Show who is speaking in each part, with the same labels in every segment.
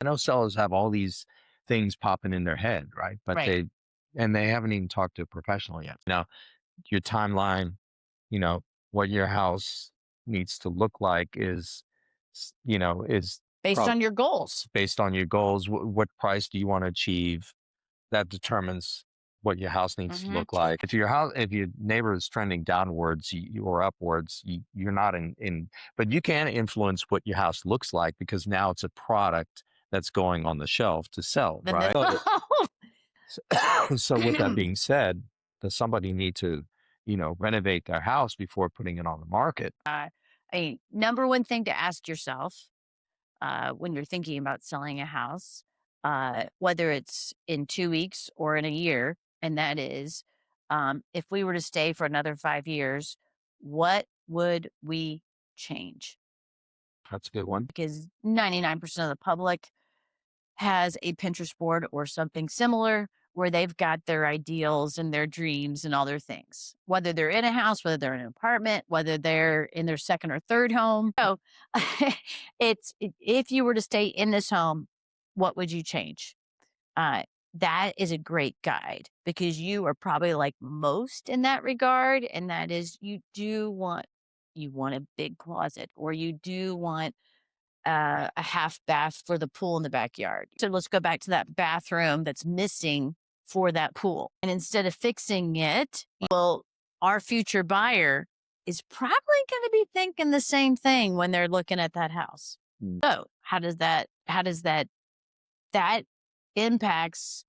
Speaker 1: I know sellers have all these things popping in their head, right? But
Speaker 2: Right.
Speaker 1: they haven't even talked to a professional yet. Now, your timeline, you know, what your house needs to look like is
Speaker 2: Based
Speaker 1: probably
Speaker 2: on your goals.
Speaker 1: based on your goals. What price do you want to achieve? That determines what your house needs to
Speaker 2: Hmm.
Speaker 1: look like. If your neighbor is trending downwards or upwards, you're not but you can influence what your house looks like because now it's a product that's going on the shelf to sell,
Speaker 2: Then
Speaker 1: right?
Speaker 2: this.
Speaker 1: So, so with that being said, does somebody need to, renovate their house before putting it on the market?
Speaker 2: A number one thing to ask yourself when you're thinking about selling a house, whether it's in 2 weeks or in a year, and that is, if we were to stay for another 5 years, what would we change?
Speaker 1: That's a good one.
Speaker 2: Because 99% of the public has a Pinterest board or something similar where they've got their ideals and their dreams and all their things, whether they're in a house, whether they're in an apartment, whether they're in their second or third home. So if you were to stay in this home, what would you change? Uh, that is a great guide because you are probably like most in that regard. And that is you want a big closet or you do want a half bath for the pool in the backyard. So let's go back to that bathroom that's missing for that pool. And instead of fixing it, well, our future buyer is probably going to be thinking the same thing when they're looking at that house.
Speaker 1: Mm.
Speaker 2: So that impacts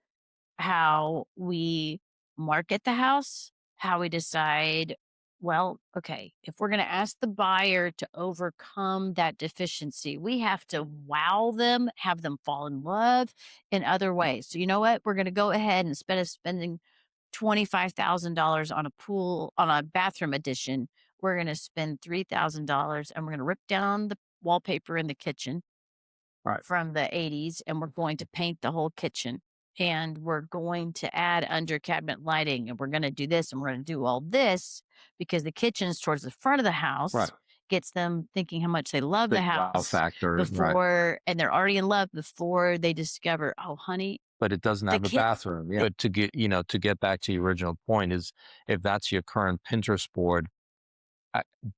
Speaker 2: how we market the house, how we decide, well, okay, if we're going to ask the buyer to overcome that deficiency, we have to wow them, have them fall in love in other ways. So, you know what? We're going to go ahead and instead of spending $25,000 on a pool, on a bathroom addition, we're going to spend $3,000 and we're going to rip down the wallpaper in the kitchen
Speaker 1: Right.
Speaker 2: from the 80s and we're going to paint the whole kitchen and we're going to add under cabinet lighting and we're going to do this and we're going to do all this because the kitchen is towards the front of the
Speaker 1: Right.
Speaker 2: house gets them thinking how much they love the
Speaker 1: Big wow
Speaker 2: house
Speaker 1: factor. Right.
Speaker 2: before and they're already in love before they discover, oh honey,
Speaker 1: But it doesn't
Speaker 2: the
Speaker 1: have a
Speaker 2: kids.
Speaker 1: bathroom. Yeah. But to get back to your original point is if that's your current Pinterest board,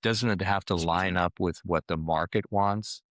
Speaker 1: doesn't it have to
Speaker 2: Excuse
Speaker 1: line
Speaker 2: me.
Speaker 1: up with what the market wants?